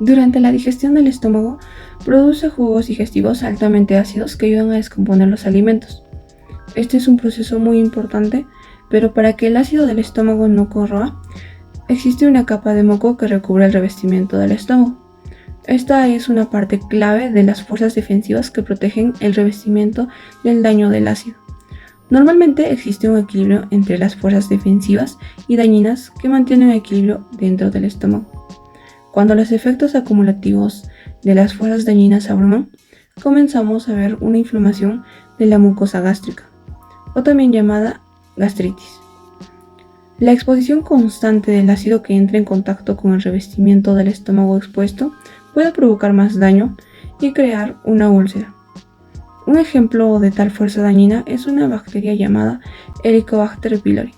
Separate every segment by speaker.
Speaker 1: Durante la digestión del estómago, produce jugos digestivos altamente ácidos que ayudan a descomponer los alimentos. Este es un proceso muy importante, pero para que el ácido del estómago no corroa, existe una capa de moco que recubre el revestimiento del estómago. Esta es una parte clave de las fuerzas defensivas que protegen el revestimiento del daño del ácido. Normalmente existe un equilibrio entre las fuerzas defensivas y dañinas que mantienen el equilibrio dentro del estómago. Cuando los efectos acumulativos de las fuerzas dañinas abruman, comenzamos a ver una inflamación de la mucosa gástrica, o también llamada gastritis. La exposición constante del ácido que entra en contacto con el revestimiento del estómago expuesto puede provocar más daño y crear una úlcera. Un ejemplo de tal fuerza dañina es una bacteria llamada Helicobacter pylori.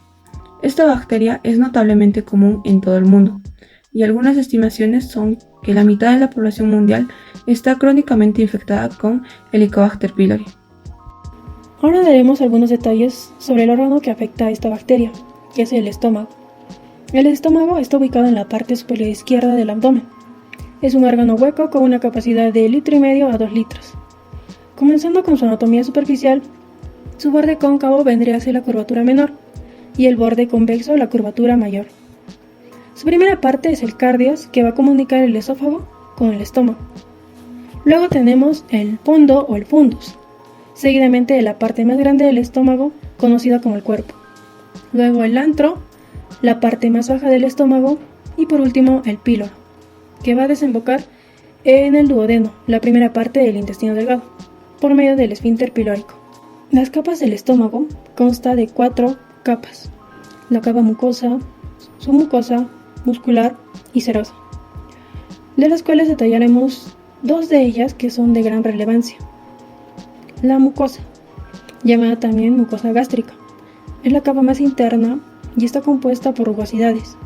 Speaker 1: Esta bacteria es notablemente común en todo el mundo, y algunas estimaciones son que la mitad de la población mundial está crónicamente infectada con Helicobacter pylori.
Speaker 2: Ahora daremos algunos detalles sobre el órgano que afecta a esta bacteria, que es el estómago. El estómago está ubicado en la parte superior izquierda del abdomen. Es un órgano hueco con una capacidad de 1,5 litros a 2 litros. Comenzando con su anatomía superficial, su borde cóncavo vendría a ser la curvatura menor y el borde convexo la curvatura mayor. Su primera parte es el cardias, que va a comunicar el esófago con el estómago. Luego tenemos el fondo o el fundus, seguidamente de la parte más grande del estómago, conocida como el cuerpo. Luego el antro, la parte más baja del estómago, y por último el píloro, que va a desembocar en el duodeno, la primera parte del intestino delgado, por medio del esfínter pilórico. Las capas del estómago consta de 4 capas: la capa mucosa, submucosa, muscular y serosa, de las cuales detallaremos 2 de ellas que son de gran relevancia. La mucosa, llamada también mucosa gástrica, es la capa más interna y está compuesta por rugosidades.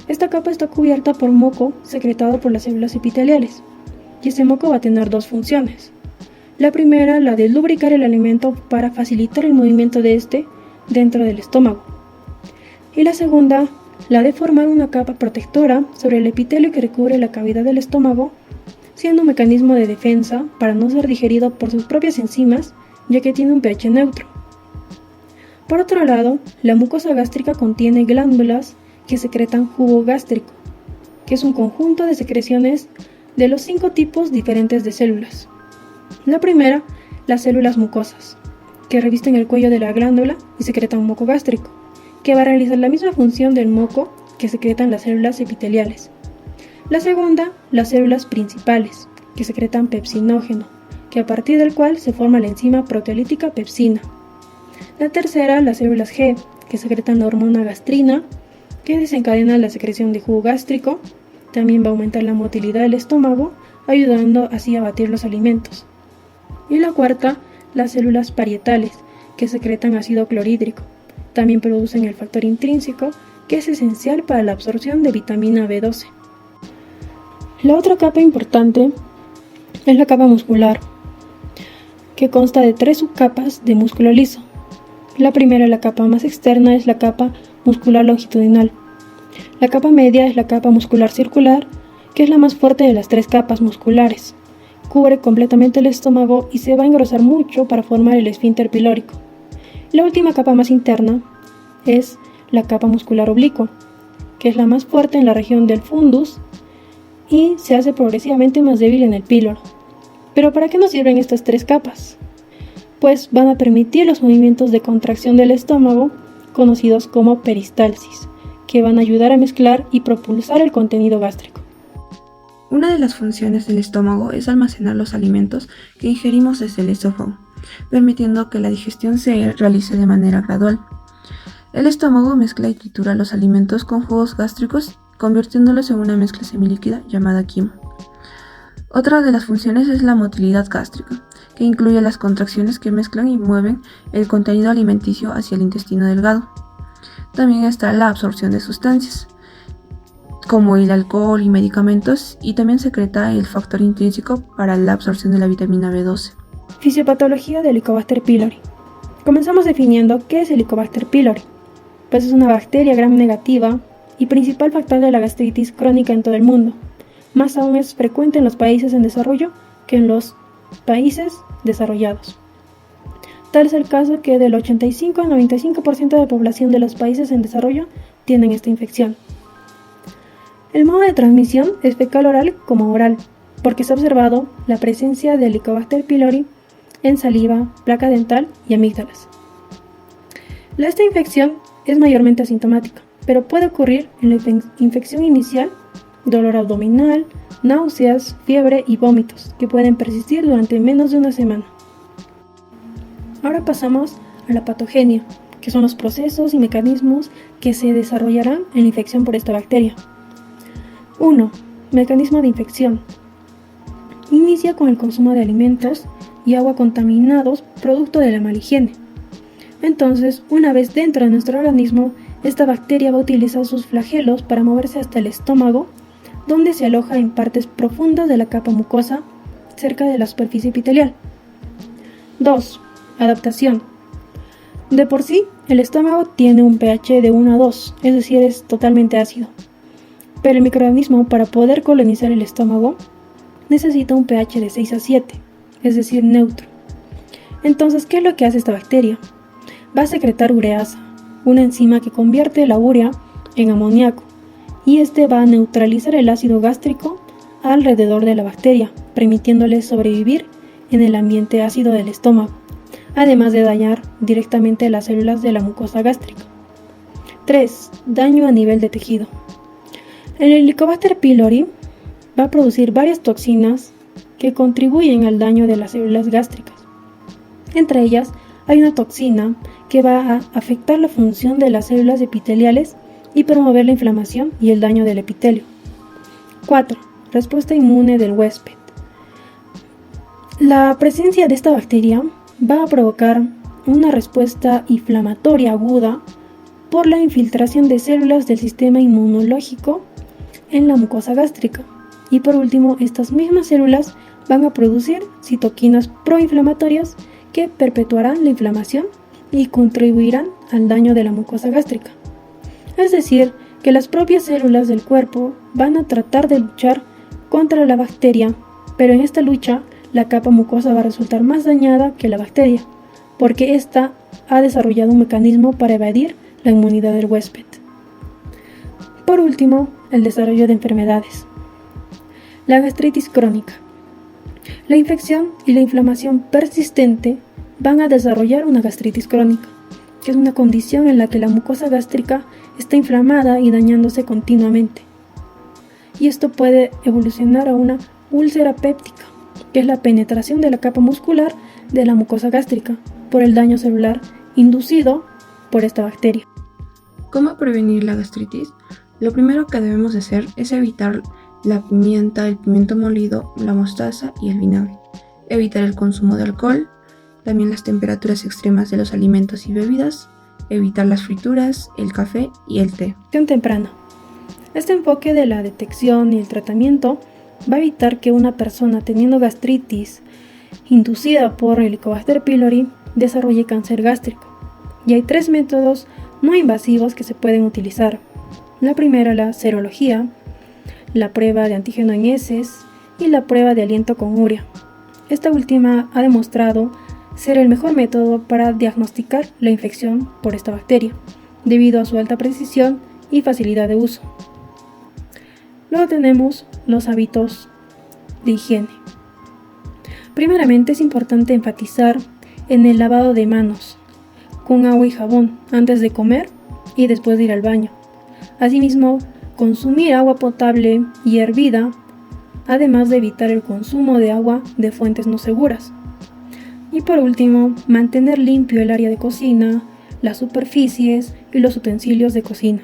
Speaker 2: Esta capa está cubierta por moco secretado por las células epiteliales, y este moco va a tener 2 funciones. La primera, la de lubricar el alimento para facilitar el movimiento de este dentro del estómago. Y la segunda, la de formar una capa protectora sobre el epitelio que recubre la cavidad del estómago, siendo un mecanismo de defensa para no ser digerido por sus propias enzimas, ya que tiene un pH neutro. Por otro lado, la mucosa gástrica contiene glándulas que secretan jugo gástrico, que es un conjunto de secreciones de los 5 tipos diferentes de células. La primera, las células mucosas, que revisten el cuello de la glándula y secretan moco gástrico, que va a realizar la misma función del moco que secretan las células epiteliales. La segunda, las células principales, que secretan pepsinógeno, que a partir del cual se forma la enzima proteolítica pepsina. La tercera, las células G, que secretan la hormona gastrina, que desencadena la secreción de jugo gástrico. También va a aumentar la motilidad del estómago, ayudando así a batir los alimentos. Y la cuarta, las células parietales, que secretan ácido clorhídrico. También producen el factor intrínseco, que es esencial para la absorción de vitamina B12. La otra capa importante es la capa muscular, que consta de 3 subcapas de músculo liso. La primera, la capa más externa, es la capa muscular longitudinal. La capa media es la capa muscular circular, que es la más fuerte de las 3 capas musculares. Cubre completamente el estómago y se va a engrosar mucho para formar el esfínter pilórico. La última capa más interna es la capa muscular oblicua, que es la más fuerte en la región del fundus y se hace progresivamente más débil en el píloro. ¿Pero para qué nos sirven estas 3 capas? Pues van a permitir los movimientos de contracción del estómago, conocidos como peristalsis, que van a ayudar a mezclar y propulsar el contenido gástrico.
Speaker 1: Una de las funciones del estómago es almacenar los alimentos que ingerimos desde el esófago, permitiendo que la digestión se realice de manera gradual. El estómago mezcla y tritura los alimentos con jugos gástricos, convirtiéndolos en una mezcla semilíquida llamada quimo. Otra de las funciones es la motilidad gástrica, que incluye las contracciones que mezclan y mueven el contenido alimenticio hacia el intestino delgado. También está la absorción de sustancias, como el alcohol y medicamentos, y también secreta el factor intrínseco para la absorción de la vitamina B12.
Speaker 2: Fisiopatología de Helicobacter pylori. Comenzamos definiendo qué es Helicobacter pylori. Pues es una bacteria gram negativa y principal factor de la gastritis crónica en todo el mundo. Más aún es frecuente en los países en desarrollo que en los países desarrollados. Tal es el caso que del 85 al 95% de población de los países en desarrollo tienen esta infección. El modo de transmisión es fecal oral como oral, porque se ha observado la presencia de Helicobacter pylori en saliva, placa dental y amígdalas. Esta infección es mayormente asintomática, pero puede ocurrir en la infección inicial, dolor abdominal, náuseas, fiebre y vómitos, que pueden persistir durante menos de una semana. Ahora pasamos a la patogenia, que son los procesos y mecanismos que se desarrollarán en la infección por esta bacteria. 1. Mecanismo de infección. Inicia con el consumo de alimentos y agua contaminados producto de la mala higiene. Entonces, una vez dentro de nuestro organismo, esta bacteria va a utilizar sus flagelos para moverse hasta el estómago, donde se aloja en partes profundas de la capa mucosa, cerca de la superficie epitelial. 2. Adaptación. De por sí, el estómago tiene un pH de 1 a 2, es decir, es totalmente ácido. Pero el microorganismo, para poder colonizar el estómago, necesita un pH de 6 a 7, es decir, neutro. Entonces, ¿qué es lo que hace esta bacteria? Va a secretar ureasa, una enzima que convierte la urea en amoníaco, y este va a neutralizar el ácido gástrico alrededor de la bacteria, permitiéndole sobrevivir en el ambiente ácido del estómago, además de dañar directamente las células de la mucosa gástrica. 3. Daño a nivel de tejido. El Helicobacter pylori va a producir varias toxinas que contribuyen al daño de las células gástricas. Entre ellas, hay una toxina que va a afectar la función de las células epiteliales y promover la inflamación y el daño del epitelio. 4. Respuesta inmune del huésped. La presencia de esta bacteria va a provocar una respuesta inflamatoria aguda por la infiltración de células del sistema inmunológico en la mucosa gástrica. Y por último, estas mismas células van a producir citoquinas proinflamatorias que perpetuarán la inflamación y contribuirán al daño de la mucosa gástrica. Es decir, que las propias células del cuerpo van a tratar de luchar contra la bacteria, pero en esta lucha la capa mucosa va a resultar más dañada que la bacteria, porque ésta ha desarrollado un mecanismo para evadir la inmunidad del huésped. Por último, el desarrollo de enfermedades. La gastritis crónica. La infección y la inflamación persistente van a desarrollar una gastritis crónica, que es una condición en la que la mucosa gástrica está inflamada y dañándose continuamente. Y esto puede evolucionar a una úlcera péptica, que es la penetración de la capa muscular de la mucosa gástrica por el daño celular inducido por esta bacteria.
Speaker 1: ¿Cómo prevenir la gastritis? Lo primero que debemos hacer es evitar la pimienta, el pimiento molido, la mostaza y el vinagre. Evitar el consumo de alcohol, también las temperaturas extremas de los alimentos y bebidas, evitar las frituras, el café y el té.
Speaker 2: Temprana. Este enfoque de la detección y el tratamiento va a evitar que una persona teniendo gastritis inducida por Helicobacter pylori desarrolle cáncer gástrico. Y hay 3 métodos no invasivos que se pueden utilizar. La primera, la serología, la prueba de antígeno en heces y la prueba de aliento con urea. Esta última ha demostrado ser el mejor método para diagnosticar la infección por esta bacteria, debido a su alta precisión y facilidad de uso. Luego tenemos los hábitos de higiene. Primeramente es importante enfatizar en el lavado de manos con agua y jabón antes de comer y después de ir al baño. Asimismo, consumir agua potable y hervida, además de evitar el consumo de agua de fuentes no seguras. Y por último, mantener limpio el área de cocina, las superficies y los utensilios de cocina.